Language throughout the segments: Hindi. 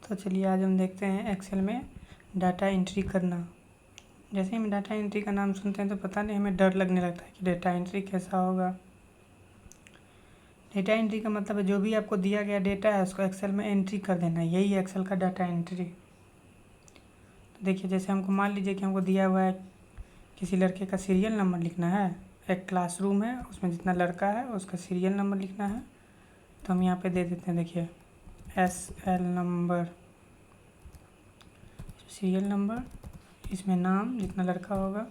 तो चलिए आज हम देखते हैं एक्सेल में डाटा एंट्री करना। जैसे ही हम डाटा एंट्री का नाम सुनते हैं तो पता नहीं हमें डर लगने लगता है कि डाटा एंट्री कैसा होगा। डेटा एंट्री का मतलब है जो भी आपको दिया गया डेटा है उसको एक्सेल में एंट्री कर देना, यही है एक्सेल का डाटा एंट्री। तो देखिए जैसे हमको मान लीजिए कि हमको दिया हुआ है किसी लड़के का सीरियल नंबर लिखना है, एक क्लासरूम है उसमें जितना लड़का है उसका सीरियल नंबर लिखना है। तो हम यहाँ पे दे देते हैं, देखिए SL नंबर, सीरियल नंबर, इसमें नाम जितना लड़का होगा,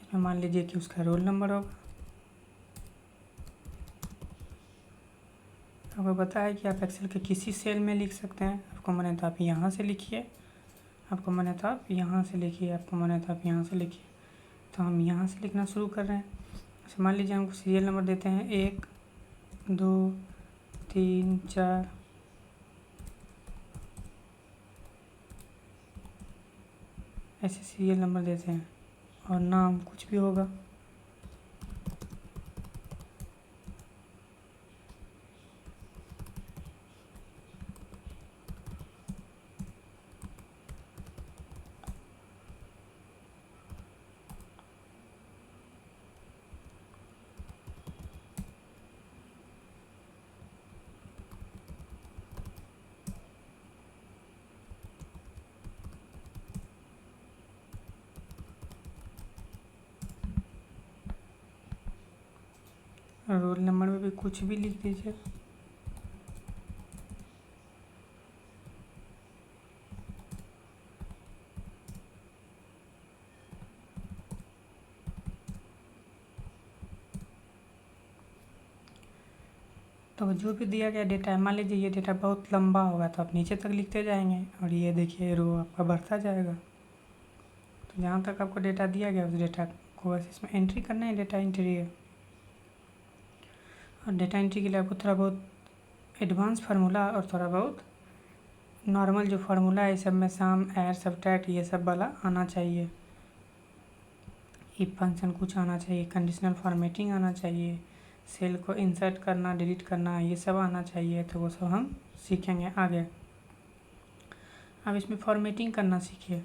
इसमें मान लीजिए कि उसका रोल नंबर होगा। आपको पता है कि आप एक्सेल के किसी सेल में लिख सकते हैं, आपको मने तो आप यहाँ से लिखिए, आपको मने तो आप यहाँ से लिखिए, आपको मने तो आप यहाँ से लिखिए। तो हम यहाँ से लिखना शुरू कर रहे हैं। तो मान लीजिए हमको सीरियल नंबर देते हैं 1 2 3 4, ऐसे सीरियल नंबर देते हैं और नाम कुछ भी होगा। रोल नंबर में भी कुछ भी लिख दीजिए। तो जो भी दिया गया डेटा है, मान लीजिए ये डेटा बहुत लंबा होगा तो आप नीचे तक लिखते जाएंगे और ये देखिए रो आपका बढ़ता जाएगा। तो जहाँ तक आपको डेटा दिया गया उस डेटा को बस इसमें एंट्री करना है, डेटा एंट्री है। और डेटा एंट्री के लिए आपको थोड़ा बहुत एडवांस फार्मूला और थोड़ा बहुत नॉर्मल जो फार्मूला है, सब में सम ऐड सब्ट्रैक्ट ये सब वाला आना चाहिए। इफ फंक्शन कुछ आना चाहिए, कंडीशनल फॉर्मेटिंग आना चाहिए, सेल को इंसर्ट करना डिलीट करना ये सब आना चाहिए। तो वो सब हम सीखेंगे आगे। अब इसमें फॉर्मेटिंग करना सीखिए।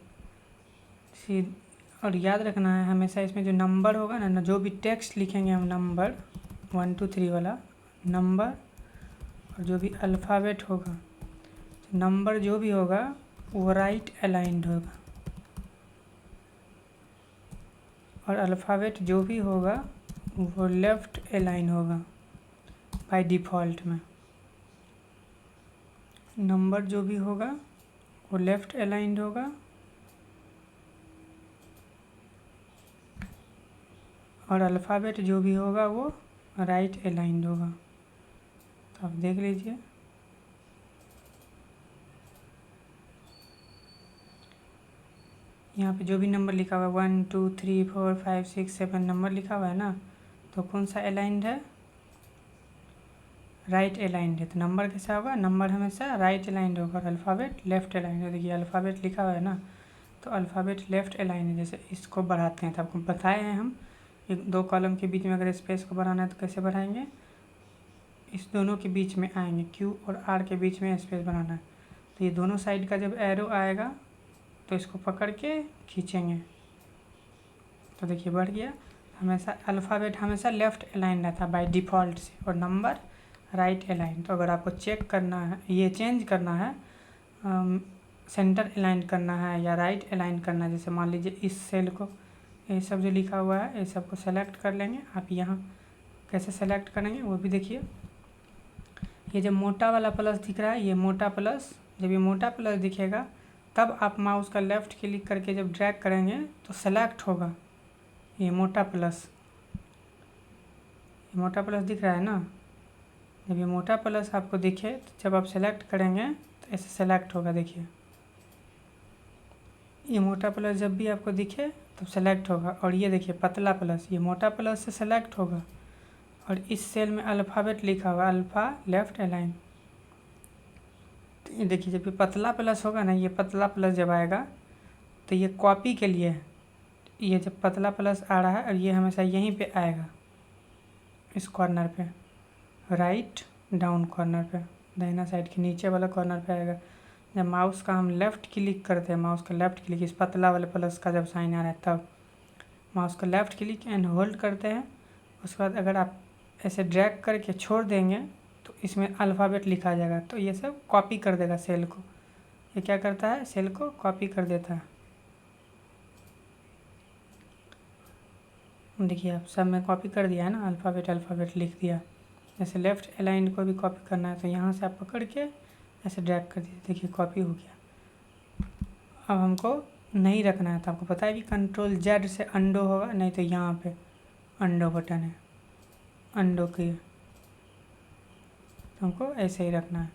और याद रखना है हमेशा इसमें जो नंबर होगा ना, जो भी टेक्स्ट लिखेंगे हम, नंबर 1 2 3 वाला नंबर, और जो भी अल्फ़ाबेट होगा, तो नंबर जो भी होगा वो राइट अलाइंड होगा और अल्फ़ाबेट जो भी होगा वो लेफ़्ट अलाइन होगा बाय डिफ़ॉल्ट में। नंबर जो भी होगा वो लेफ़्ट अलाइंड होगा और अल्फ़ाबेट जो भी होगा वो राइट अलाइंड होगा। तो आप देख लीजिए, यहाँ पे जो भी नंबर लिखा हुआ है 1 2 3 4 5 6 7 नंबर लिखा हुआ है ना, तो कौन सा अलाइंड है? राइट अलाइंड है। तो नंबर कैसा होगा? नंबर हमेशा राइट अलाइंड होगा और अल्फ़ाबेट लेफ़्ट अलाइंड है। देखिए अल्फ़ाबेट लिखा हुआ है ना, तो अल्फ़ाबेट लेफ़्ट अलाइंड है। जैसे इसको बढ़ाते हैं तो आपको बताए हैं हम, एक 2 कॉलम के बीच में अगर स्पेस को बढ़ाना है तो कैसे बढ़ाएंगे? इस दोनों के बीच में आएंगे, Q और R के बीच में स्पेस बनाना है। तो ये दोनों साइड का जब एरो आएगा तो इसको पकड़ के खींचेंगे तो देखिए बढ़ गया। हमेशा अल्फ़ाबेट हमेशा लेफ़्ट अलाइन रहता है बाय डिफ़ॉल्ट से, और नंबर राइट अलाइन। तो अगर आपको चेक करना है, ये चेंज करना है, सेंटर अलाइन करना है या राइट अलाइन करना है, जैसे मान लीजिए इस सेल को, ये सब जो लिखा हुआ है ये सब को सेलेक्ट कर लेंगे। आप यहाँ कैसे सेलेक्ट करेंगे वो भी देखिए। ये जब मोटा वाला प्लस दिख रहा है, ये मोटा प्लस, जब ये मोटा प्लस दिखेगा तब आप माउस का लेफ़्ट क्लिक करके जब ड्रैग करेंगे तो सेलेक्ट होगा ये मोटा प्लस। ये मोटा प्लस दिख रहा है ना, जब ये मोटा प्लस आपको दिखे तो जब आप सेलेक्ट करेंगे तो ऐसे सेलेक्ट होगा। देखिए ये मोटा प्लस जब भी आपको दिखे तब सेलेक्ट होगा। और ये देखिए पतला प्लस, ये मोटा प्लस से सेलेक्ट होगा और इस सेल में अल्फ़ाबेट लिखा हुआ अल्फ़ा लेफ़्ट अलाइन। तो ये देखिए जब ये पतला प्लस होगा ना, ये पतला प्लस जब आएगा तो ये कॉपी के लिए है। ये जब पतला प्लस आ रहा है और ये हमेशा यहीं पे आएगा, इस कॉर्नर पे, राइट डाउन कॉर्नर पे, दाहिना साइड के नीचे वाला कॉर्नर पे आएगा। जब माउस का हम लेफ़्ट क्लिक करते हैं, माउस का लेफ़्ट क्लिक, इस पतला वाले प्लस का जब साइन आ रहा है तब माउस का लेफ़्ट क्लिक एंड होल्ड करते हैं। उसके बाद अगर आप ऐसे ड्रैग करके छोड़ देंगे तो इसमें अल्फ़ाबेट लिखा आ जाएगा, तो ये सब कॉपी कर देगा सेल को। ये क्या करता है, सेल को कॉपी कर देता है। देखिए आप सब में कॉपी कर दिया है ना, अल्फ़ाबेट लिख दिया। जैसे लेफ़्ट अलाइन को भी कॉपी करना है तो यहाँ से आप पकड़ के ऐसे ड्रैग कर दीजिए, देखिए कॉपी हो गया। अब हमको नहीं रखना है, तो आपको पता है कि कंट्रोल जेड से अंडो होगा, नहीं तो यहाँ पे अंडो बटन है, अंडो की, तो हमको ऐसे ही रखना है।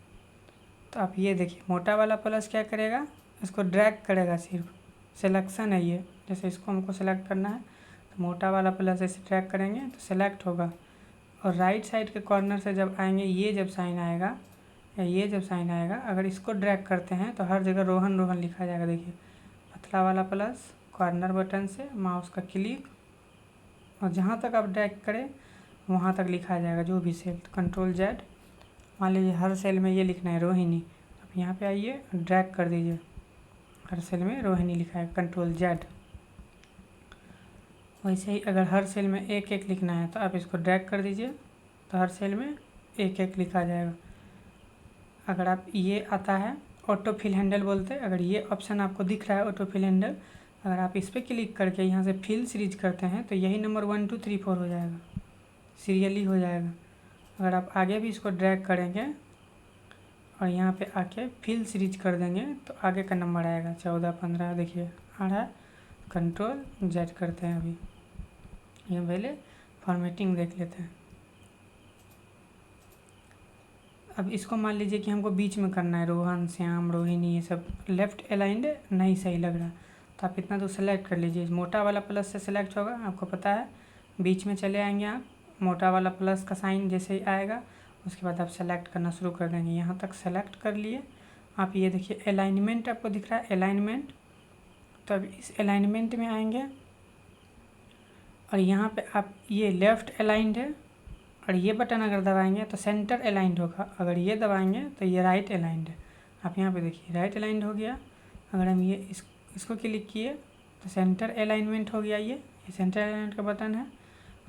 तो आप ये देखिए मोटा वाला प्लस क्या करेगा, इसको ड्रैग करेगा, सिर्फ सिलेक्शन है ये। जैसे इसको हमको सेलेक्ट करना है तो मोटा वाला प्लस ऐसे ड्रैग करेंगे तो सेलेक्ट होगा। और राइट साइड के कॉर्नर से जब आएंगे, ये जब साइन आएगा या ये जब साइन आएगा, अगर इसको ड्रैग करते हैं तो हर जगह रोहन रोहन लिखा जाएगा। देखिए पतला वाला प्लस, कॉर्नर बटन से माउस का क्लिक, और जहाँ तक आप ड्रैग करें वहाँ तक लिखा जाएगा जो भी सेल। तो कंट्रोल जेड, मान लीजिए हर सेल में ये लिखना है रोहिणी, अब यहाँ पे आइए ड्रैग कर दीजिए, हर सेल में रोहिणी लिखा है, कंट्रोल जेड। वैसे ही अगर हर सेल में एक एक लिखना है तो आप इसको ड्रैग कर दीजिए, तो हर सेल में एक एक लिखा जाएगा। अगर आप ये आता है ऑटो फिल हैंडल बोलते हैं, अगर ये ऑप्शन आपको दिख रहा है ऑटो फिल हैंडल, अगर आप इस पर क्लिक करके यहाँ से फिल सीरीज करते हैं तो यही नंबर 1 2 3 4 हो जाएगा, सीरियली हो जाएगा। अगर आप आगे भी इसको ड्रैग करेंगे और यहाँ पे आके फिल सीरीज कर देंगे तो आगे का नंबर आएगा 14 15, देखिए आ रहा है। कंट्रोल जेड करते हैं अभी, ये पहले फॉर्मेटिंग देख लेते हैं। अब इसको मान लीजिए कि हमको बीच में करना है, रोहन श्याम रोहिणी, ये सब लेफ़्ट अलाइंड नहीं सही लग रहा, तो आप इतना तो सेलेक्ट कर लीजिए। मोटा वाला प्लस से सेलेक्ट होगा, आपको पता है बीच में चले आएंगे आप, मोटा वाला प्लस का साइन जैसे ही आएगा उसके बाद आप सेलेक्ट करना शुरू कर देंगे। यहाँ तक सेलेक्ट कर लिए आप, ये देखिए अलाइनमेंट आपको दिख रहा है, अलाइनमेंट, तो अब इस अलाइनमेंट में आएंगे और यहाँ पे आप ये लेफ़्ट अलाइंड है, और ये बटन अगर दबाएंगे तो सेंटर अलाइंड होगा, अगर ये दबाएंगे तो ये राइट अलाइंड है। आप यहाँ पे देखिए राइट अलाइंड हो गया। अगर हम ये इसको क्लिक किए तो सेंटर अलाइनमेंट हो गया, ये सेंटर अलाइनमेंट का बटन है,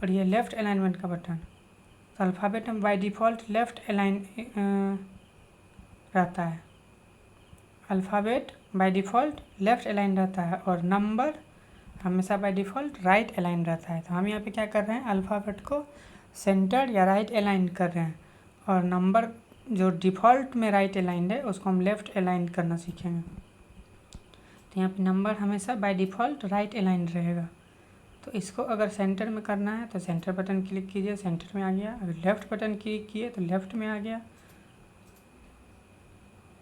और ये लेफ़्ट अलाइनमेंट का बटन। तो अल्फ़ाबेट में बाय डिफ़ॉल्ट लेफ़्ट अलाइन रहता है, alphabet by default left align रहता है, और नंबर हमेशा बाय डिफ़ॉल्ट राइट अलाइन रहता है। तो हम यहाँ पे क्या कर रहे हैं, अल्फ़ाबेट को सेंटर या राइट अलाइन कर रहे हैं, और नंबर जो डिफ़ॉल्ट में राइट अलाइंड है उसको हम लेफ़्ट अलाइन करना सीखेंगे। तो यहाँ पे नंबर हमेशा बाय डिफ़ॉल्ट राइट अलाइंड रहेगा। तो इसको अगर सेंटर में करना है तो सेंटर बटन क्लिक कीजिए, सेंटर में आ गया। अगर लेफ़्ट बटन क्लिक किए तो लेफ़्ट में आ गया।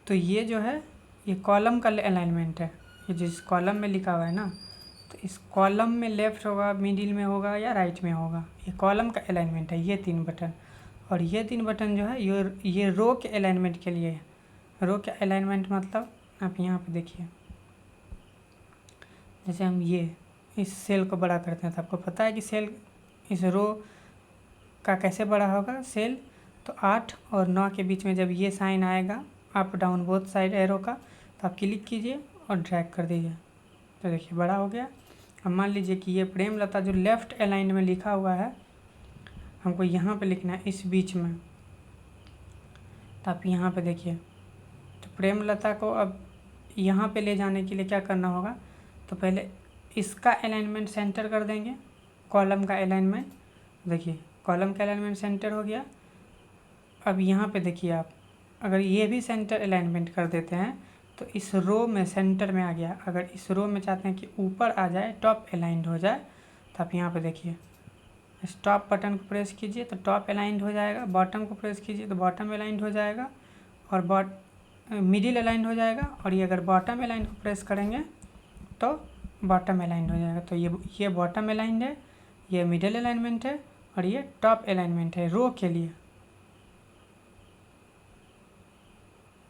तो ये जो है ये कॉलम का अलाइनमेंट है, ये जिस कॉलम में लिखा हुआ है ना, तो इस कॉलम में लेफ़्ट होगा, मिडिल में होगा या राइट में होगा, ये कॉलम का अलाइनमेंट है, ये 3 बटन। और ये 3 बटन जो है ये रो के अलाइनमेंट के लिए है। रो के अलाइनमेंट मतलब आप यहाँ पे देखिए, जैसे हम ये इस सेल को बड़ा करते हैं तो आपको पता है कि सेल इस रो का कैसे बड़ा होगा सेल, तो 8 और 9 के बीच में जब ये साइन आएगा up down both side arrow का, तो आप क्लिक कीजिए और ड्रैग कर दीजिए, तो देखिए बड़ा हो गया। अब मान लीजिए कि ये प्रेमलता जो लेफ़्ट अलाइन में लिखा हुआ है हमको यहाँ पे लिखना है इस बीच में, तो आप यहाँ पे देखिए, तो प्रेमलता को अब यहाँ पे ले जाने के लिए क्या करना होगा, तो पहले इसका अलाइनमेंट सेंटर कर देंगे, कॉलम का अलाइनमेंट, देखिए कॉलम का अलाइनमेंट सेंटर हो गया। अब यहाँ पे देखिए आप अगर ये भी सेंटर अलाइनमेंट कर देते हैं तो इस रो में सेंटर में आ गया। अगर इस रो में चाहते हैं कि ऊपर आ जाए, टॉप अलाइंड हो जाए, तो आप यहाँ पे देखिए इस टॉप बटन को प्रेस कीजिए तो टॉप अलाइंड हो जाएगा, बॉटम को प्रेस कीजिए तो बॉटम अलाइंड हो जाएगा, और मिडिल अलाइंड हो जाएगा, और ये अगर बॉटम अलाइंड को प्रेस करेंगे तो बॉटम अलाइंड हो जाएगा। तो ये बॉटम अलाइंड है, ये मिडिल अलाइनमेंट है, और ये टॉप अलाइनमेंट है रो के लिए,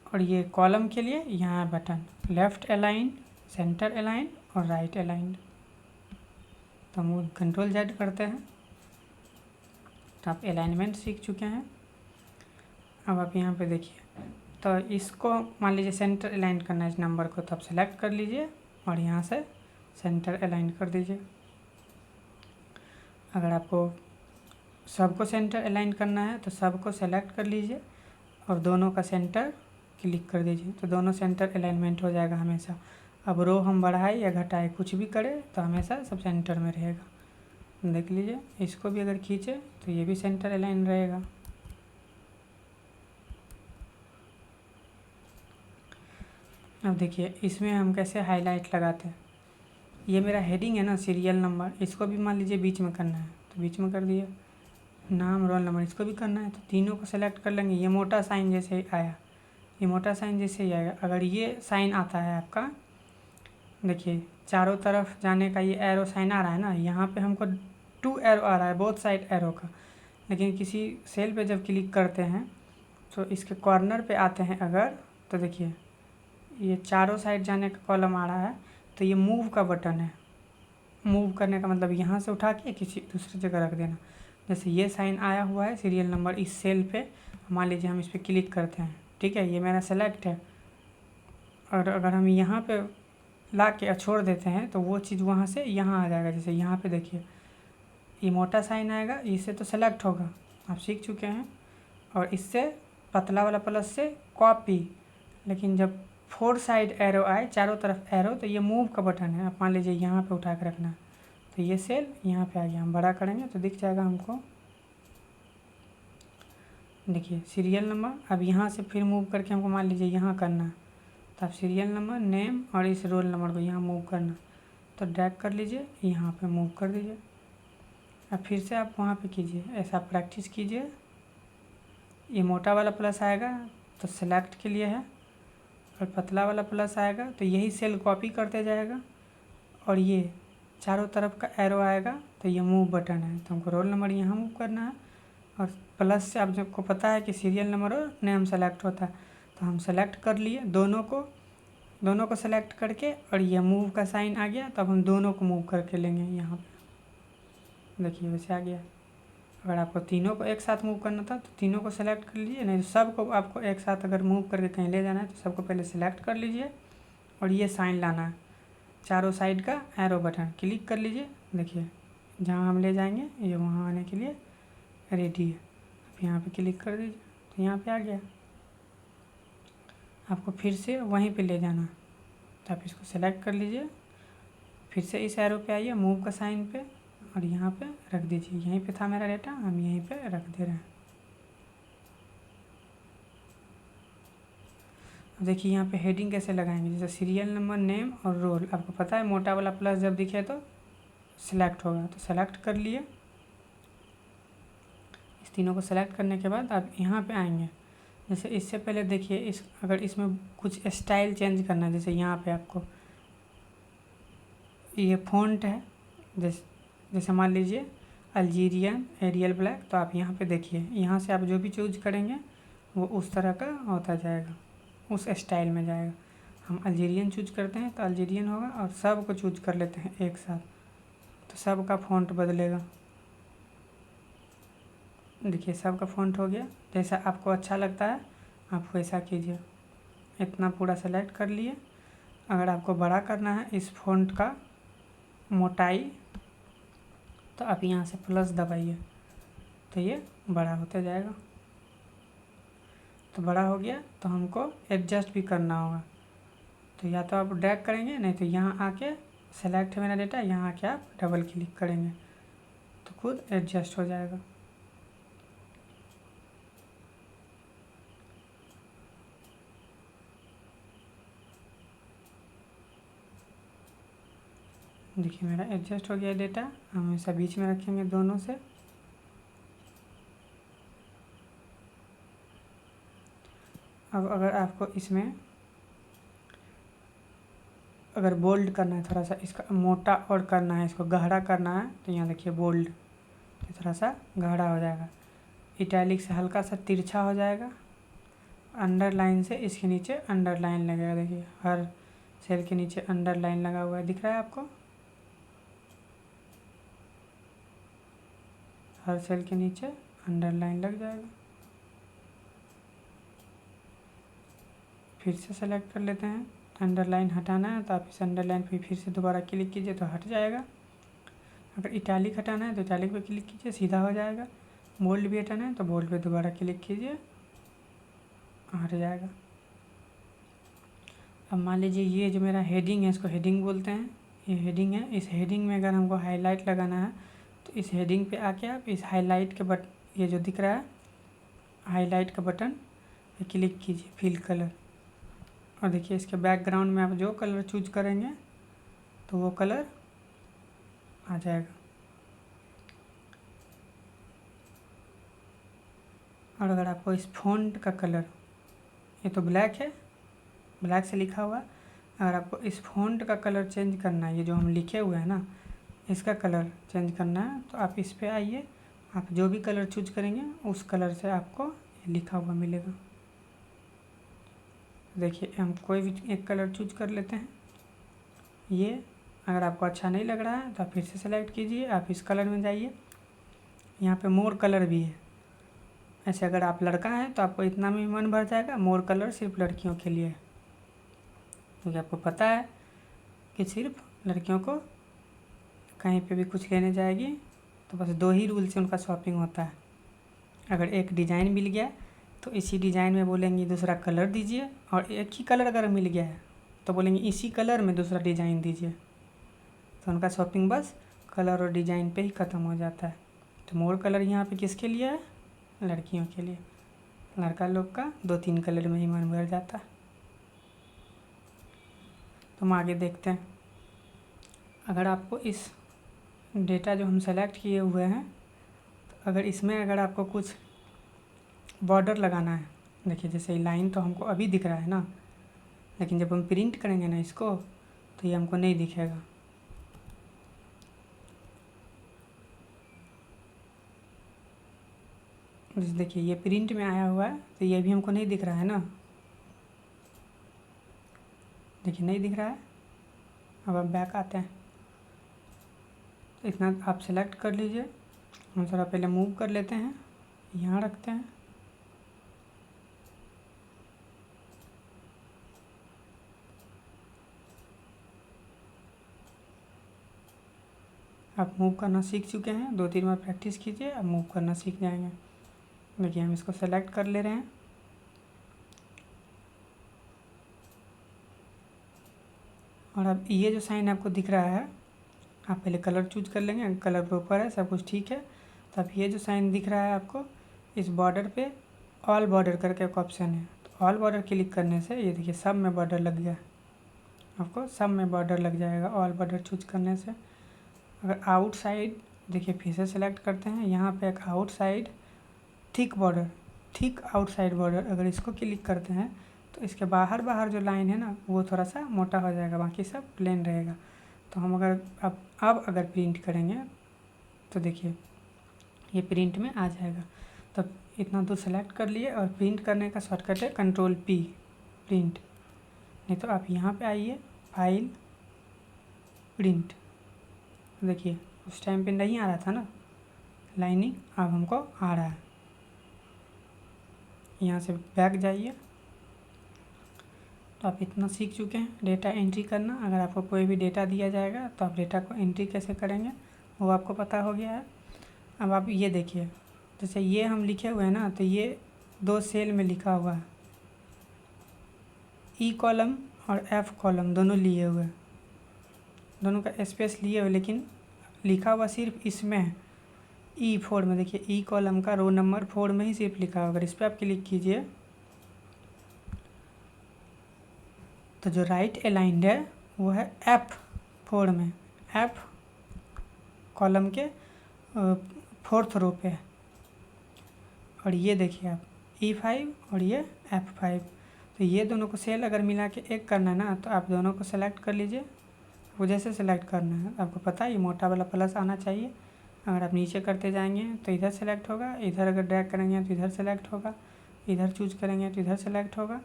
और ये कॉलम के लिए यहाँ button left align, centre align और राइट अलाइन। तो हम कंट्रोल जेड करते हैं तो आप अलाइनमेंट सीख चुके हैं। अब आप यहाँ पे देखिए तो इसको मान लीजिए सेंटर अलाइन करना है इस नंबर को, तो आप सेलेक्ट कर लीजिए और यहाँ से सेंटर अलाइन कर दीजिए। अगर आपको सबको सेंटर अलाइन करना है तो सबको सेलेक्ट कर लीजिए और दोनों का सेंटर क्लिक कर दीजिए, तो दोनों सेंटर अलाइनमेंट हो जाएगा हमेशा। अब रो हम बढ़ाए या घटाए कुछ भी करें तो हमेशा सब सेंटर में रहेगा। देख लीजिए, इसको भी अगर खींचे तो ये भी सेंटर अलाइन रहेगा। अब देखिए इसमें हम कैसे हाईलाइट लगाते हैं। ये मेरा हेडिंग है ना, सीरियल नंबर, इसको भी मान लीजिए बीच में करना है तो बीच में कर दिए। नाम, रोल नंबर, इसको भी करना है तो तीनों को सेलेक्ट कर लेंगे। ये मोटा साइन जैसे आया, ये मोटा साइन जैसे ही आएगा। अगर ये साइन आता है आपका, देखिए चारों तरफ जाने का ये एरो साइन आ रहा है ना, यहाँ पे हमको 2 एरो आ रहा है बोथ साइड एरो का। लेकिन किसी सेल पे जब क्लिक करते हैं तो इसके कॉर्नर पे आते हैं अगर, तो देखिए ये चारों साइड जाने का कॉलम आ रहा है, तो ये मूव का बटन है। मूव करने का मतलब यहाँ से उठा के किसी दूसरी जगह रख देना। जैसे ये साइन आया हुआ है सीरियल नंबर इस सेल पे, मान लीजिए हम इस पर क्लिक करते हैं, ठीक है, ये मेरा सेलेक्ट है। और अगर हम यहाँ पे ला के छोड़ देते हैं तो वो चीज़ वहाँ से यहाँ आ जाएगा। जैसे यहाँ पे देखिए ये मोटा साइन आएगा, इससे तो सेलेक्ट होगा, आप सीख चुके हैं। और इससे पतला वाला प्लस से कॉपी। लेकिन जब 4 साइड एरो आए, चारों तरफ एरो, तो ये मूव का बटन है। आप मान लीजिए यहाँ पे उठा के रखना है तो ये सेल यहाँ पे आ गया। हम बड़ा करेंगे तो दिख जाएगा हमको। देखिए सीरियल नंबर। अब यहाँ से फिर मूव करके हमको मान लीजिए यहाँ करना है, तो आप सीरियल नंबर, नेम और इस रोल नंबर को यहाँ मूव करना, तो ड्रैग कर लीजिए, यहाँ पे मूव कर दीजिए। अब फिर से आप वहाँ पे कीजिए, ऐसा प्रैक्टिस कीजिए। ये मोटा वाला प्लस आएगा तो सेलेक्ट के लिए है, और पतला वाला प्लस आएगा तो यही सेल कॉपी करते जाएगा। और ये चारों तरफ का एरो आएगा तो ये मूव बटन है, तो हमको रोल नंबर यहाँ मूव करना है। और प्लस से आप सबको पता है कि सीरियल नंबर और नेम सेलेक्ट होता है, तो हम सेलेक्ट कर लिए दोनों को सेलेक्ट करके, और ये मूव का साइन आ गया तो अब हम दोनों को मूव करके लेंगे यहाँ पे। देखिए वैसे आ गया। अगर आपको तीनों को एक साथ मूव करना था तो तीनों को सेलेक्ट कर लीजिए, नहीं तो सबको आपको एक साथ अगर मूव करके कहीं ले जाना है तो सबको पहले सेलेक्ट कर लीजिए और ये साइन लाना है। चारों साइड का एरो बटन क्लिक कर लीजिए। देखिए जहाँ हम ले जाएंगे ये वहाँ आने के लिए रेडी है। अब यहाँ पे क्लिक कर दीजिए तो यहाँ पे आ गया। आपको फिर से वहीं पे ले जाना, तो आप इसको सेलेक्ट कर लीजिए, फिर से इस एरो पे आइए, मूव का साइन पे, और यहाँ पे रख दीजिए। यहीं पे था मेरा डेटा, हम यहीं पे रख दे रहे हैं। अब देखिए यहाँ पे हेडिंग कैसे लगाएंगे, जैसे सीरियल नंबर, नेम और रोल। आपको पता है मोटा वाला प्लस जब दिखे तो सिलेक्ट होगा, तो सेलेक्ट कर लिए। इस तीनों को सेलेक्ट करने के बाद आप यहाँ पे आएंगे। जैसे इससे पहले देखिए अगर इसमें कुछ स्टाइल चेंज करना है, जैसे यहाँ पे आपको ये फ़ॉन्ट है, जैसे मान लीजिए अल्जीरियन एरियल ब्लैक, तो आप यहाँ पे देखिए, यहाँ से आप जो भी चूज करेंगे वो उस तरह का होता जाएगा, उस स्टाइल में जाएगा। हम अल्जीरियन चूज करते हैं तो अल्जीरियन होगा, और सब को चूज कर लेते हैं एक साथ तो सब का फ़ॉन्ट बदलेगा। देखिए सब का फ़ॉन्ट हो गया। जैसा आपको अच्छा लगता है आप वैसा कीजिए। इतना पूरा सेलेक्ट कर लिए। अगर आपको बड़ा करना है इस फ़ॉन्ट का मोटाई, तो आप यहाँ से प्लस दबाइए तो ये बड़ा होता जाएगा। तो बड़ा हो गया तो हमको एडजस्ट भी करना होगा, तो या तो आप ड्रैग करेंगे, नहीं तो यहाँ आके सेलेक्ट है मेरा डेटा, यहाँ आके आप डबल क्लिक करेंगे तो खुद एडजस्ट हो जाएगा। देखिए मेरा एडजस्ट हो गया डेटा। हम हमेशा बीच में रखेंगे दोनों से। अब अगर आपको इसमें अगर बोल्ड करना है, थोड़ा सा इसका मोटा और करना है, इसको गहरा करना है, तो यहाँ देखिए बोल्ड, तो थोड़ा सा गहरा हो जाएगा। इटैलिक से हल्का सा तिरछा हो जाएगा। अंडरलाइन से इसके नीचे अंडरलाइन लगेगा। देखिए हर सेल के नीचे अंडरलाइन लगा हुआ है, दिख रहा है आपको? हर सेल के नीचे अंडरलाइन लग जाएगा। फिर से सेलेक्ट कर लेते हैं। अंडरलाइन हटाना है तो आप इस अंडरलाइन पे फिर से दोबारा क्लिक कीजिए तो हट जाएगा। अगर इटैलिक हटाना है तो इटैलिक पे क्लिक कीजिए, सीधा हो जाएगा। बोल्ड भी हटाना है तो बोल्ड पे दोबारा क्लिक कीजिए, हट जाएगा। अब मान लीजिए ये जो मेरा हेडिंग है, इसको हेडिंग बोलते हैं, ये हेडिंग है। इस हेडिंग में अगर हमको हाईलाइट लगाना है तो इस हेडिंग पे आके आप इस हाईलाइट के ये जो दिख रहा है हाईलाइट का बटन पे क्लिक कीजिए, फिल कलर, और देखिए इसके बैकग्राउंड में आप जो कलर चूज करेंगे तो वो कलर आ जाएगा। और अगर आपको इस फ़ॉन्ट का कलर, ये तो ब्लैक है, ब्लैक से लिखा हुआ, अगर आपको इस फ़ॉन्ट का कलर चेंज करना है, ये जो हम लिखे हुए हैं ना इसका कलर चेंज करना है, तो आप इस पे आइए, आप जो भी कलर चूज करेंगे उस कलर से आपको लिखा हुआ मिलेगा। देखिए हम कोई भी एक कलर चूज कर लेते हैं। ये अगर आपको अच्छा नहीं लग रहा है तो आप फिर से सेलेक्ट कीजिए, आप इस कलर में जाइए, यहाँ पे मोर कलर भी है। ऐसे अगर आप लड़का हैं तो आपको इतना में मन भर जाएगा, मोर कलर सिर्फ लड़कियों के लिए है, क्योंकि आपको पता है कि सिर्फ लड़कियों को कहीं पे भी कुछ लेने जाएगी तो बस 2 ही रूल से उनका शॉपिंग होता है। अगर एक डिज़ाइन मिल गया तो इसी डिज़ाइन में बोलेंगे दूसरा कलर दीजिए, और एक ही कलर अगर मिल गया है तो बोलेंगे इसी कलर में दूसरा डिज़ाइन दीजिए, तो उनका शॉपिंग बस कलर और डिज़ाइन पे ही ख़त्म हो जाता है। तो मोर कलर यहाँ पे किसके लिए है? लड़कियों के लिए। लड़का लोग का 2-3 कलर में ही मन भर जाता है। तो हम आगे देखते हैं। अगर आपको इस डेटा जो हम सेलेक्ट किए हुए हैं, तो अगर इसमें अगर आपको कुछ बॉर्डर लगाना है, देखिए जैसे लाइन तो हमको अभी दिख रहा है ना, लेकिन जब हम प्रिंट करेंगे ना इसको तो ये हमको नहीं दिखेगा। जैसे देखिए ये प्रिंट में आया हुआ है तो ये भी हमको नहीं दिख रहा है ना, देखिए नहीं दिख रहा है। अब हम बैक आते हैं, तो इतना आप सेलेक्ट कर लीजिए। हम थोड़ा पहले मूव कर लेते हैं, यहाँ रखते हैं। आप मूव करना सीख चुके हैं, 2-3 बार प्रैक्टिस कीजिए, अब मूव करना सीख जाएंगे। देखिए हम इसको सेलेक्ट कर ले रहे हैं, और अब ये जो साइन आपको दिख रहा है, आप पहले कलर चूज कर लेंगे, कलर प्रॉपर है, सब कुछ ठीक है। तो अब ये जो साइन दिख रहा है आपको, इस बॉर्डर पे ऑल बॉर्डर करके एक ऑप्शन है, तो ऑल बॉर्डर क्लिक करने से ये देखिए सब में बॉर्डर लग गया, आपको सब में बॉर्डर लग जाएगा ऑल बॉर्डर चूज करने से। अगर आउटसाइड, देखिए फिर से सेलेक्ट करते हैं, यहाँ पे एक outside thick border, thick outside border, अगर इसको क्लिक करते हैं तो इसके बाहर बाहर जो लाइन है ना वो थोड़ा सा मोटा हो जाएगा, बाकी सब प्लेन रहेगा। तो हम अगर अब अगर प्रिंट करेंगे तो देखिए ये प्रिंट में आ जाएगा। तो इतना दूर सेलेक्ट कर लिए, और प्रिंट करने का शॉर्टकट है Ctrl+P प्रिंट। नहीं तो आप यहाँ पे आइए, फाइल, प्रिंट, देखिए उस टाइम पे नहीं आ रहा था ना लाइनिंग, अब हमको आ रहा है। यहाँ से बैक जाइए। तो आप इतना सीख चुके हैं डेटा एंट्री करना। अगर आपको कोई भी डेटा दिया जाएगा तो आप डेटा को एंट्री कैसे करेंगे वो आपको पता हो गया है। अब आप ये देखिए, जैसे ये हम लिखे हुए हैं ना, तो ये 2 सेल में लिखा हुआ है, ई कॉलम और एफ कॉलम दोनों लिए हुए, दोनों का स्पेस लिए हुए, लेकिन लिखा हुआ सिर्फ इसमें है E4 में। देखिए ई कॉलम का रो नंबर 4 में ही सिर्फ लिखा हुआ। अगर इस पर आप क्लिक कीजिए तो जो राइट अलाइंड है वो है F4 में, F कॉलम के 4th रो पे है। और ये देखिए आप E5 और ये F5, तो ये दोनों को सेल अगर मिला के एक करना है ना, तो आप दोनों को सेलेक्ट कर लीजिए। वो जैसे सेलेक्ट करना है आपको पता है, ये मोटा वाला प्लस आना चाहिए। अगर आप नीचे करते जाएंगे तो इधर सेलेक्ट होगा, इधर अगर ड्रैग करेंगे तो इधर सेलेक्ट होगा, इधर चूज करेंगे तो इधर सेलेक्ट होगा।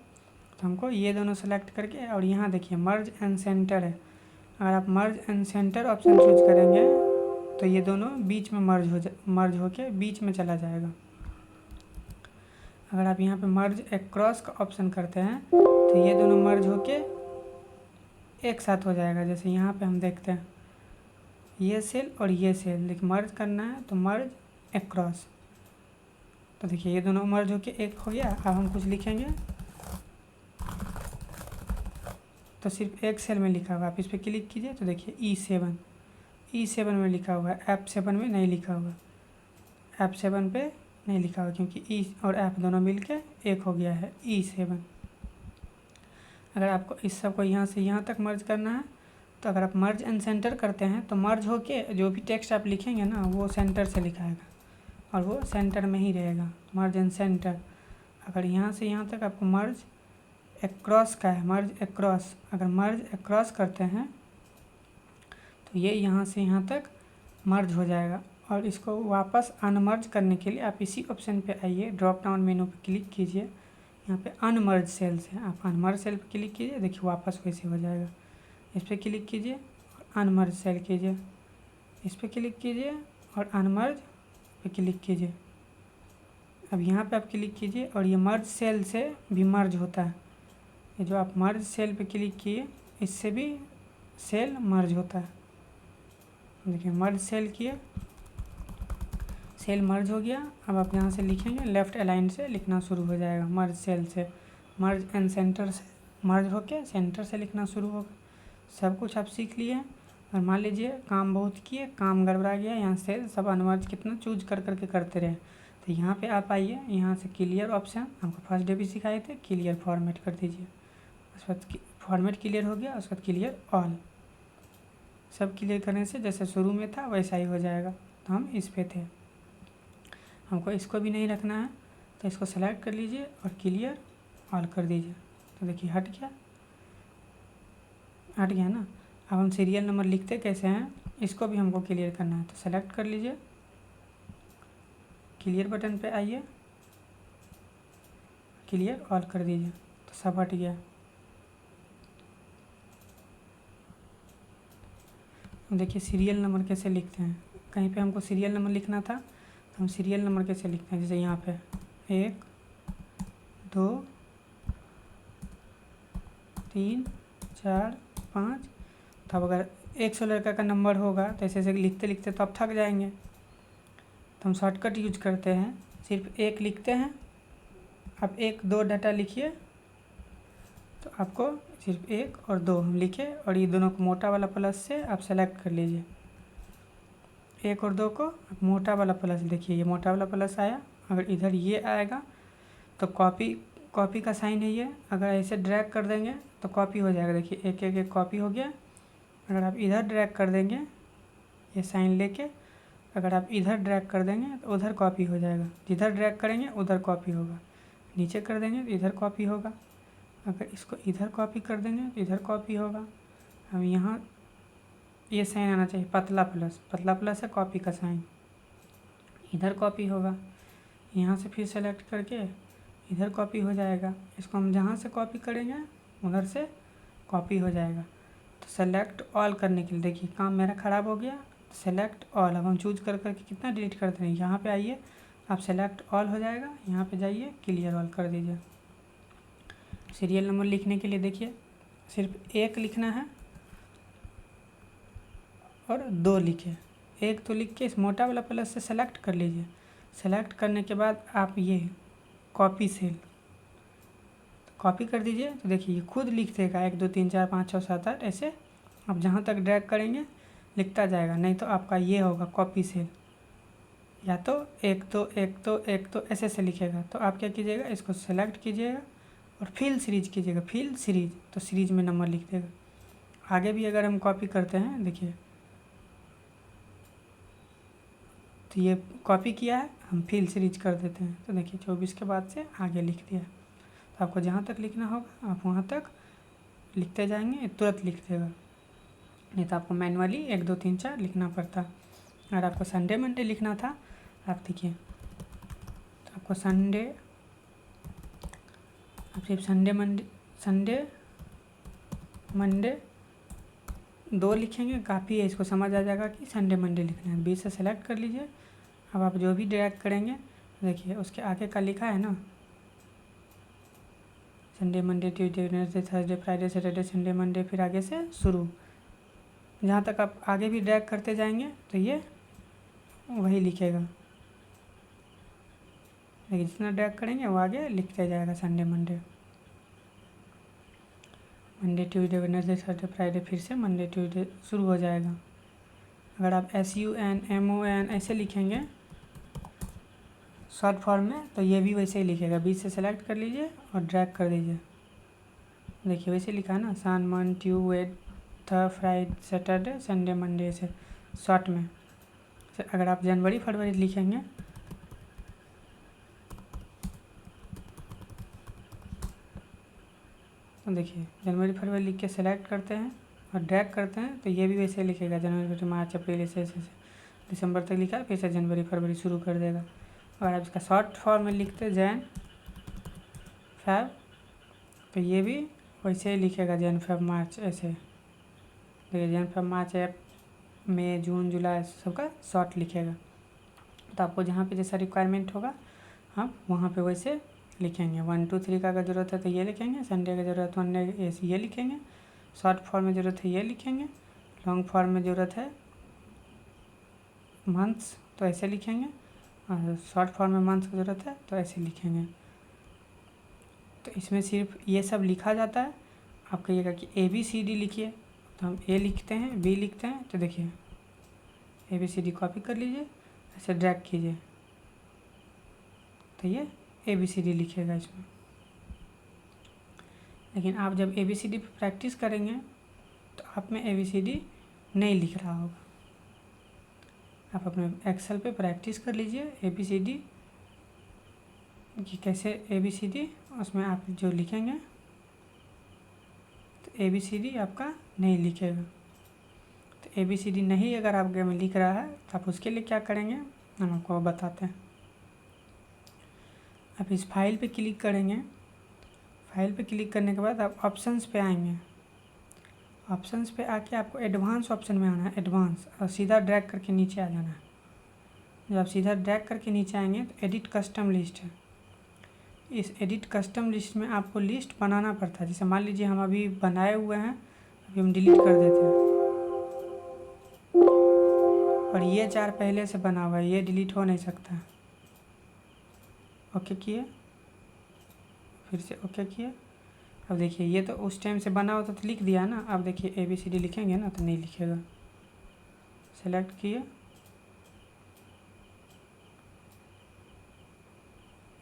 तो हमको ये दोनों सेलेक्ट करके, और यहाँ देखिए मर्ज एंड सेंटर है, अगर आप मर्ज एंड सेंटर ऑप्शन चूज करेंगे तो ये दोनों बीच में मर्ज होके बीच में चला जाएगा। अगर आप यहाँ पे मर्ज एक्रॉस का ऑप्शन करते हैं तो ये दोनों मर्ज होके एक साथ हो जाएगा। जैसे यहाँ पे हम देखते हैं ये सेल और ये सेल, लेकिन मर्ज करना है तो मर्ज एक्रॉस, तो देखिए ये दोनों मर्ज होके एक हो गया। अब हम कुछ लिखेंगे तो सिर्फ एक सेल में लिखा हुआ, आप इस पर क्लिक कीजिए तो देखिए E7 में लिखा हुआ है, F7 में नहीं लिखा हुआ। F7 पे नहीं लिखा हुआ क्योंकि E और F दोनों मिलके एक हो गया है E7। अगर आपको इस सब को यहाँ से यहाँ तक मर्ज करना है तो अगर आप मर्ज एंड सेंटर करते हैं तो मर्ज होके जो भी टेक्स्ट आप लिखेंगे ना वो सेंटर से लिखाएगा और वो सेंटर में ही रहेगा, मर्ज एंड सेंटर। अगर यहाँ से यहाँ तक आपको मर्ज एक्रॉस का है, मर्ज एक्रॉस, अगर मर्ज एक्रॉस करते हैं तो ये यहाँ से यहाँ तक मर्ज हो जाएगा। और इसको वापस अनमर्ज करने के लिए आप इसी ऑप्शन पे आइए, ड्रॉप डाउन मेनू पे क्लिक कीजिए, यहाँ पे अनमर्ज सेल्स है, आप अनमर्ज सेल पे क्लिक कीजिए, देखिए वापस वैसे हो जाएगा। इस पर क्लिक कीजिए और अनमर्ज सेल कीजिए, इस पर क्लिक कीजिए और अनमर्ज पे क्लिक कीजिए। अब यहाँ पे आप क्लिक कीजिए और ये मर्ज सेल से भी मर्ज होता है, ये जो आप मर्ज सेल पे क्लिक किए इससे भी सेल मर्ज होता है। देखिए मर्ज सेल किए, सेल मर्ज हो गया। अब आप यहाँ से लिखेंगे लेफ़्ट अलाइन से लिखना शुरू हो जाएगा, मर्ज सेल से, मर्ज एंड सेंटर से मर्ज होके सेंटर से लिखना शुरू होगा। सब कुछ आप सीख लिए और मान लीजिए काम बहुत किए, काम गड़बड़ा गया, यहाँ से सब अनमर्ज कितना चूज कर करके करते रहे, तो यहाँ पे आप आइए, यहाँ से क्लियर ऑप्शन हमको फर्स्ट डे भी सिखाए थे, क्लियर फॉर्मेट कर दीजिए। उसके बाद फॉर्मेट क्लियर हो गया, उसके बाद क्लियर ऑल, सब क्लियर करने से जैसे शुरू में था वैसा ही हो जाएगा। तो हम इस पे थे, हमको इसको भी नहीं रखना है तो इसको सेलेक्ट कर लीजिए और क्लियर ऑल कर दीजिए, तो देखिए हट गया ना। अब हम सीरियल नंबर लिखते कैसे हैं इसको भी हमको क्लियर करना है, तो सेलेक्ट कर लीजिए, क्लियर बटन पे आइए, क्लियर ऑल कर दीजिए, तो सब हट गया। देखिए सीरियल नंबर कैसे लिखते हैं, कहीं पे हमको सीरियल नंबर लिखना था तो हम सीरियल नंबर कैसे लिखते हैं, जैसे यहाँ पे 1 2 3 4 5। तो अब अगर 100 लड़का का नंबर होगा तो ऐसे ऐसे लिखते लिखते तो आप थक जाएंगे, तो हम शॉर्टकट यूज करते हैं, सिर्फ 1 लिखते हैं। आप 1 2 डाटा लिखिए तो आपको सिर्फ 1 और 2 हम लिखे और ये दोनों को मोटा वाला प्लस से आप सेलेक्ट कर लीजिए, 1 और 2 को आप मोटा वाला प्लस, देखिए ये मोटा वाला प्लस आया। अगर इधर ये आएगा तो कॉपी का साइन है ये, अगर ऐसे ड्रैग कर देंगे तो कॉपी हो जाएगा, देखिए एक एक एक कॉपी हो गया। अगर आप इधर ड्रैग कर देंगे ये साइन लेके, अगर आप इधर ड्रैग कर देंगे तो उधर कॉपी हो जाएगा, जिधर ड्रैग करेंगे उधर कॉपी होगा, नीचे कर देंगे तो इधर कॉपी होगा, अगर इसको इधर कॉपी कर देंगे तो इधर कॉपी होगा। हम यहाँ ये साइन आना चाहिए पतला प्लस है कॉपी का साइन, इधर कॉपी होगा, यहाँ से फिर सेलेक्ट करके इधर कॉपी हो जाएगा। इसको हम जहाँ से कॉपी करेंगे उधर से कॉपी हो जाएगा। तो सेलेक्ट ऑल करने के लिए देखिए काम मेरा ख़राब हो गया, सेलेक्ट ऑल, अब हम चूज कर करके कितना डिलीट करते हैं, यहाँ पे आइए आप सेलेक्ट ऑल हो जाएगा, यहाँ पे जाइए क्लियर ऑल कर दीजिए। सीरियल नंबर लिखने के लिए देखिए सिर्फ 1 लिखना है और 2 लिखे, 1 तो लिख के इस मोटा वाला प्लस से सेलेक्ट कर लीजिए। सेलेक्ट करने के बाद आप ये कॉपी सेल कॉपी कर दीजिए, तो देखिए ये खुद लिख देगा 1 2 3 4 5 6 7 8 ऐसे, आप जहाँ तक ड्रैग करेंगे लिखता जाएगा, नहीं तो आपका ये होगा कॉपी सेल, या तो 1 2 1 2 1 2 ऐसे से लिखेगा। तो आप क्या कीजिएगा, इसको सेलेक्ट कीजिएगा और फिल सीरीज कीजिएगा, फिल सीरीज, तो सीरीज में नंबर लिख देगा। आगे भी अगर हम कॉपी करते हैं देखिए, तो ये कॉपी किया है, हम फिल सीरीज कर देते हैं, तो देखिए 24 के बाद से आगे लिख दिया। तो आपको जहाँ तक लिखना होगा आप वहाँ तक लिखते जाएंगे, तुरंत लिख देगा, नहीं तो आपको मैनुअली 1 2 3 4 लिखना पड़ता। अगर आपको संडे मंडे लिखना था, आप देखिए तो आपको संडे, आप सिर्फ संडे मंडे 2 लिखेंगे काफ़ी है, इसको समझ आ जाएगा कि संडे मंडे लिखना है। 20 से सेलेक्ट कर लीजिए। अब आप जो भी ड्रैग करेंगे देखिए उसके आगे का लिखा है ना, Sunday Monday Tuesday Wednesday Thursday Friday Saturday Sunday Monday, फिर आगे से शुरू। जहाँ तक आप आगे भी ड्रैग करते जाएंगे तो ये वही लिखेगा। देखिए जितना ड्रैग करेंगे वो आगे लिखते जाएगा। Sunday Monday Monday Tuesday Wednesday Thursday Friday, फिर से मंडे ट्यूसडे शुरू हो जाएगा। अगर आप SUN MON ऐसे लिखेंगे शॉर्ट फॉर्म में तो ये भी वैसे ही लिखेगा। बीच से सेलेक्ट कर लीजिए और ड्रैग कर दीजिए। देखिए वैसे लिखा है ना, सन मन ट्यू वेड थ फ्राइडे सैटरडे संडे मंडे से शॉर्ट में। अगर आप जनवरी फरवरी लिखेंगे तो देखिए जनवरी फरवरी लिख के सेलेक्ट करते हैं और ड्रैग करते हैं तो ये भी वैसे लिखेगा। जनवरी फरवरी मार्च अप्रैल ऐसे दिसंबर तक लिखा है, फिर से जनवरी फरवरी शुरू कर देगा। अगर आप इसका शॉर्ट फॉर्म में लिखते जैन फेब तो ये भी वैसे ही लिखेगा। जैन फेब मार्च ऐसे। देखिए जैन फेब मार्च मई जून जुलाई सबका शॉर्ट लिखेगा। तो आपको जहाँ पे जैसा रिक्वायरमेंट होगा आप वहाँ पे वैसे लिखेंगे। 1 2 3 का अगर ज़रूरत है तो ये लिखेंगे। संडे की ज़रूरत मंडे ये लिखेंगे। शॉर्ट फॉर्म में ज़रूरत है ये लिखेंगे। लॉन्ग फॉर्म में ज़रूरत है मंथ्स तो ऐसे लिखेंगे। और शॉर्ट फॉर्म में मंथ्स की ज़रूरत है तो ऐसे लिखेंगे। तो इसमें सिर्फ ये सब लिखा जाता है। आप कहिएगा कि ABCD लिखिए तो हम A लिखते हैं, B लिखते हैं। तो देखिए ABCD कॉपी कर लीजिए, ऐसे ड्रैग कीजिए तो ये ABCD लिखेगा इसमें। लेकिन आप जब ABCD पे प्रैक्टिस करेंगे तो आप में ABCD नहीं लिख रहा होगा। आप अपने एक्सेल पे प्रैक्टिस कर लीजिए ABCD कि कैसे ABCD, उसमें आप जो लिखेंगे तो ABCD आपका नहीं लिखेगा। तो ABCD नहीं अगर आपके में लिख रहा है तो आप उसके लिए क्या करेंगे हम आपको बताते हैं। आप इस फाइल पे क्लिक करेंगे। फाइल पे क्लिक करने के बाद आप ऑप्शंस पे आएंगे। ऑप्शंस पे आके आपको एडवांस ऑप्शन में आना है, एडवांस, और सीधा ड्रैग करके नीचे आ जाना है। जब आप सीधा ड्रैग करके नीचे आएंगे तो एडिट कस्टम लिस्ट है। इस एडिट कस्टम लिस्ट में आपको लिस्ट बनाना पड़ता है। जैसे मान लीजिए हम अभी बनाए हुए हैं, अभी हम डिलीट कर देते हैं और ये 4 पहले से बना हुआ है, ये डिलीट हो नहीं सकता। ओके किए, फिर से ओके किए। अब देखिए ये तो उस टाइम से बना होता तो लिख दिया ना। अब देखिए ABCD लिखेंगे ना तो नहीं लिखेगा। सेलेक्ट किए,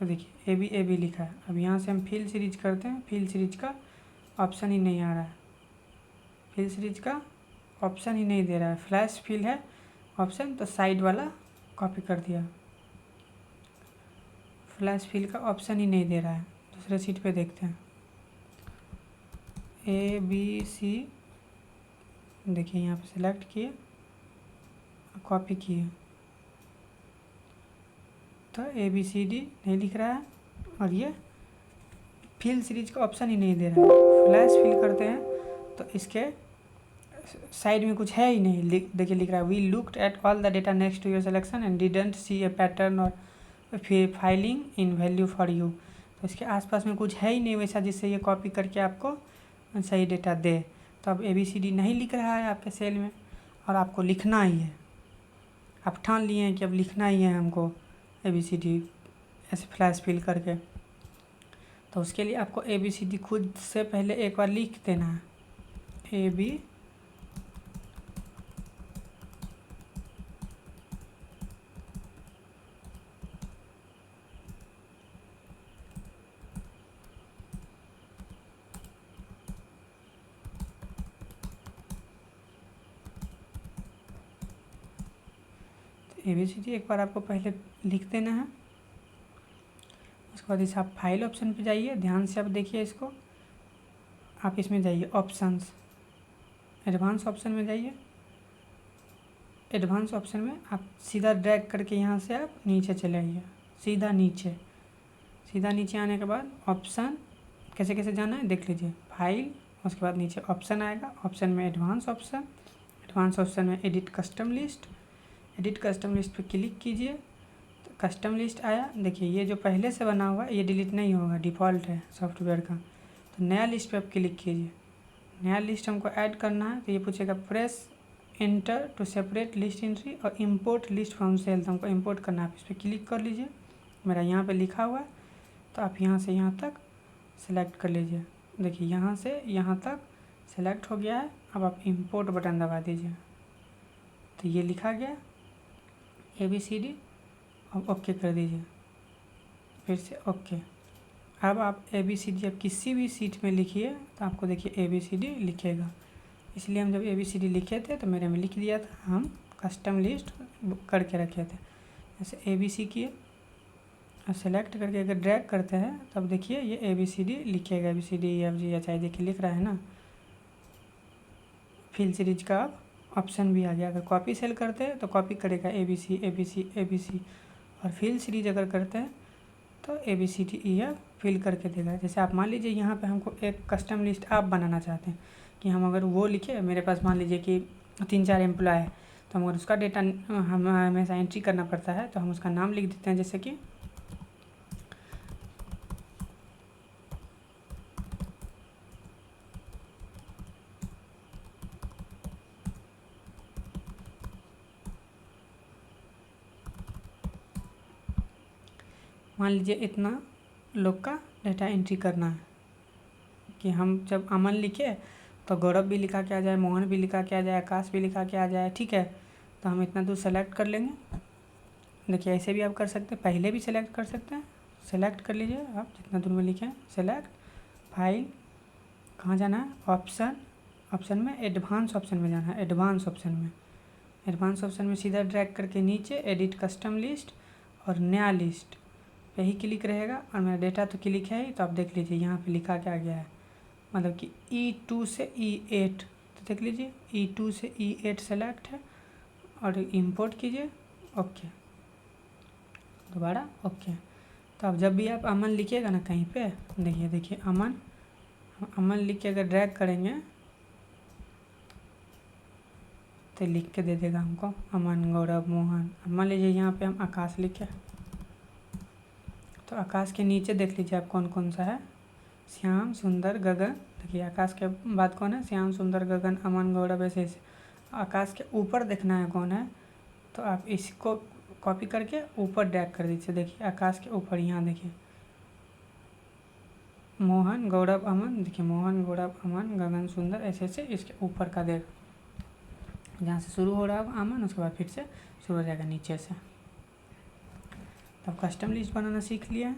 तो देखिए AB लिखा है। अब यहाँ से हम फिल सीरीज करते हैं। फिल सीरीज का ऑप्शन ही नहीं आ रहा है। फिल सीरीज का ऑप्शन ही नहीं दे रहा है। फ्लैश फिल है ऑप्शन तो साइड वाला कॉपी कर दिया। फ्लैश फिल का ऑप्शन ही नहीं दे रहा है। दूसरे सीट पे देखते हैं ABC। देखिए यहाँ पे सेलेक्ट किए, कॉपी किए तो ABCD नहीं लिख रहा है और ये फिल सीरीज का ऑप्शन ही नहीं दे रहा है। फ्लैश फिल करते हैं तो इसके साइड में कुछ है ही नहीं। देखिए लिख रहा है we looked at all the data next to your selection and didn't see a pattern और फिर filling in value for you. तो इसके आसपास में कुछ है ही नहीं वैसा जिससे ये कॉपी करके आपको सही डेटा दे। तो अब ABCD नहीं लिख रहा है आपके सेल में और आपको लिखना ही है। आप ठान लिए हैं कि अब लिखना ही है हमको ABCD ऐसे फ्लैश फिल करके। तो उसके लिए आपको ABCD खुद से पहले एक बार लिख देना है। ABCD एक बार आपको पहले लिख देना है। उसके बाद इस आप फाइल ऑप्शन पे जाइए, ध्यान से आप देखिए इसको। आप इसमें जाइए ऑप्शंस, एडवांस ऑप्शन में जाइए। एडवांस ऑप्शन में आप सीधा ड्रैग करके यहाँ से आप नीचे चले आइए, सीधा नीचे। सीधा नीचे आने के बाद ऑप्शन कैसे कैसे जाना है देख लीजिए। फाइल, उसके बाद नीचे ऑप्शन आएगा। ऑप्शन में एडवांस ऑप्शन, एडवांस ऑप्शन में edit custom list. Edit custom list पे क्लिक कीजिए तो कस्टम लिस्ट आया। देखिए ये जो पहले से बना हुआ है ये डिलीट नहीं होगा, डिफ़ॉल्ट है सॉफ्टवेयर का। तो नया लिस्ट पे आप क्लिक कीजिए। नया लिस्ट हमको ऐड करना है, तो ये पूछेगा press enter to separate list entry और इंपोर्ट लिस्ट फ्रॉम सेल, तो हमको इंपोर्ट करना है। आप इस पर क्लिक कर लीजिए। मेरा यहाँ पे लिखा हुआ है, तो आप यहाँ से यहाँ तक सेलेक्ट कर लीजिए। देखिए यहाँ से यहाँ तक सेलेक्ट हो गया है। अब आप इंपोर्ट बटन दबा दीजिए, तो ये लिखा गया ABCD। अब ओके कर दीजिए, फिर से ओके। अब आप ABCD अब किसी भी सीट में लिखिए, तो आपको देखिए ABCD लिखेगा। इसलिए हम जब ABCD लिखे थे तो मेरे में लिख दिया था, हम कस्टम लिस्ट करके रखे थे। जैसे ABC किए और सेलेक्ट करके अगर ड्रैग करते हैं तब देखिए ये ABCD लिखेगा, ABCDEFGHI देखिए लिख रहा है ना। फिल सीरीज का ऑप्शन भी आ गया। अगर कॉपी सेल करते हैं तो कॉपी करेगा ABC ABC ABC, और फिल सीरीज अगर करते हैं तो ABCDEF फिल करके देगा। जैसे आप मान लीजिए यहाँ पे हमको एक कस्टम लिस्ट आप बनाना चाहते हैं कि हम अगर वो लिखे, मेरे पास मान लीजिए कि 3-4 एम्प्लॉय है, तो हम अगर उसका डेटा हम हमेशा एंट्री करना पड़ता है, तो हम उसका नाम लिख देते हैं। जैसे कि मान लीजिए इतना लोग का डेटा एंट्री करना है, कि हम जब अमन लिखे तो गौरव भी लिखा के आ जाए, मोहन भी लिखा के आ जाए, आकाश भी लिखा के आ जाए, ठीक है। तो हम इतना दूर सेलेक्ट कर लेंगे। देखिए ऐसे भी आप कर सकते हैं, पहले भी सेलेक्ट कर सकते हैं। सेलेक्ट कर लीजिए आप जितना दूर में लिखें, सेलेक्ट फाइल, कहाँ जाना है, ऑप्शन, ऑप्शन में एडवांस ऑप्शन में जाना है। एडवांस ऑप्शन में सीधा ड्रैग करके नीचे एडिट कस्टम लिस्ट और नया लिस्ट पे ही क्लिक रहेगा। और मेरा डेटा तो क्लिक है ही, तो आप देख लीजिए यहाँ पे लिखा क्या गया है, मतलब कि E2 से E8, तो देख लीजिए E2 से E8 सेलेक्ट है और इंपोर्ट कीजिए, ओके, दोबारा ओके। तो अब जब भी आप अमन लिखिएगा ना कहीं पे, देखिए अमन लिख के अगर ड्रैग करेंगे तो लिख के दे देगा हमको अमन, गौरव, मोहन। मान लीजिए यहाँ पे हम आकाश लिखे, तो आकाश के नीचे देख लीजिए आप कौन कौन सा है, श्याम, सुंदर, गगन। देखिए आकाश के बाद कौन है, श्याम, सुंदर, गगन, अमन, गौरव, ऐसे आकाश के ऊपर देखना है कौन है, तो आप इसको कॉपी करके ऊपर ड्रैग कर दीजिए। देखिए आकाश के ऊपर यहाँ देखिए मोहन, गौरव, अमन, देखिए मोहन, गौरव, अमन, गगन, सुंदर, ऐसे ऐसे इसके ऊपर का देख, जहाँ से शुरू हो रहा है अमन, उसके बाद फिर से शुरू हो जाएगा नीचे से। तब कस्टम लिस्ट बनाना सीख लिया है।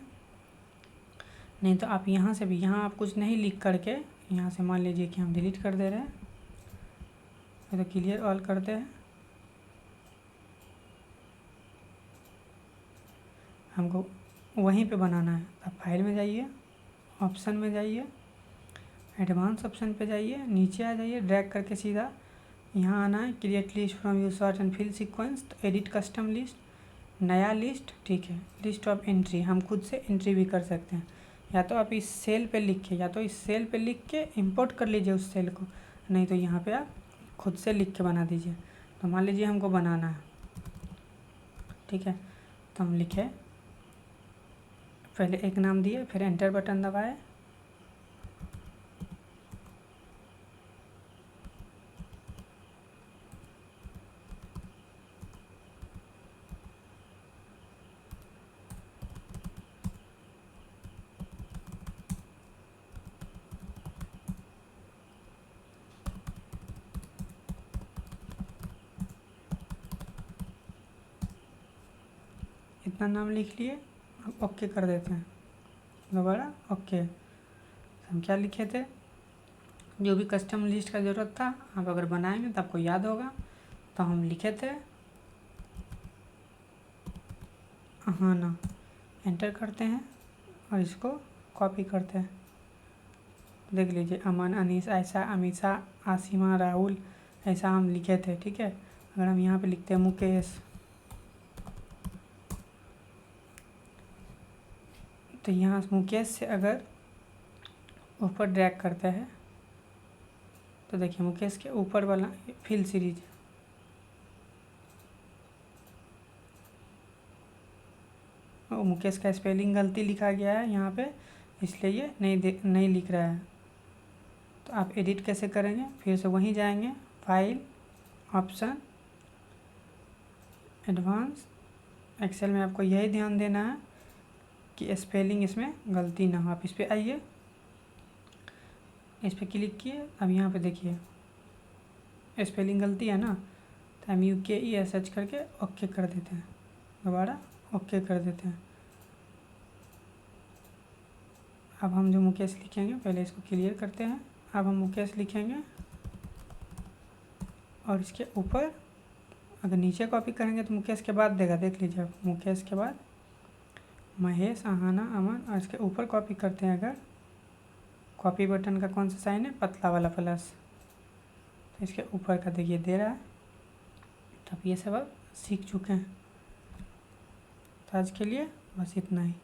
नहीं तो आप यहाँ से भी, यहाँ आप कुछ नहीं लिख करके, यहाँ से मान लीजिए कि हम डिलीट कर दे रहे हैं, तो क्लियर ऑल करते हैं। हमको वहीं पे बनाना है। अब फाइल में जाइए, ऑप्शन में जाइए, एडवांस ऑप्शन पे जाइए, नीचे आ जाइए, ड्रैग करके सीधा यहाँ आना है, create list from you sort and fill sequence, तो एडिट कस्टम लिस्ट, नया लिस्ट, ठीक है, लिस्ट ऑफ एंट्री। हम खुद से एंट्री भी कर सकते हैं, या तो आप इस सेल पे लिख के, या तो इस सेल पे लिख के इंपोर्ट कर लीजिए उस सेल को, नहीं तो यहाँ पे आप खुद से लिख के बना दीजिए। तो मान लीजिए हमको बनाना है, ठीक है, तो हम लिखे, पहले एक नाम दिए, फिर एंटर बटन दबाए, इतना नाम लिख लिए, अब ओके कर देते हैं, दोबारा ओके। हम क्या लिखे थे, जो भी कस्टम लिस्ट का ज़रूरत था, आप अगर बनाएंगे तो आपको याद होगा, तो हम लिखे थे हाँ ना, एंटर करते हैं और इसको कॉपी करते हैं। देख लीजिए अमन, अनीस, आयशा, अमीषा, आसिमा, राहुल, ऐसा हम लिखे थे, ठीक है। अगर हम यहाँ पे लिखते हैं मुकेश, तो यहाँ मुकेश से अगर ऊपर ड्रैग करते हैं तो देखिए मुकेश के ऊपर वाला फिल सीरीज, मुकेश का स्पेलिंग गलती लिखा गया है यहाँ पे, इसलिए ये नहीं लिख रहा है। तो आप एडिट कैसे करेंगे, फिर से वहीं जाएंगे, फाइल, ऑप्शन, एडवांस। एक्सेल में आपको यही ध्यान देना है कि स्पेलिंग इसमें गलती ना हो। आप इस पर आइए, इस पर क्लिक किए, अब यहाँ पे देखिए स्पेलिंग गलती है ना, तो हम UKESH करके ओके कर देते हैं, दोबारा ओके कर देते हैं। अब हम जो मुकेश लिखेंगे, पहले इसको क्लियर करते हैं। अब हम मुकेश लिखेंगे और इसके ऊपर अगर नीचे कॉपी करेंगे तो मुकेश के बाद देगा, देख लीजिए आप, मुकेश के बाद महेश, आहाना, अमन, और इसके ऊपर कॉपी करते हैं अगर, कॉपी बटन का कौन सा साइन है, पतला वाला प्लस, तो इसके ऊपर का देखिए दे रहा है। तो आप ये सब अब सीख चुके हैं। तो आज के लिए बस इतना ही।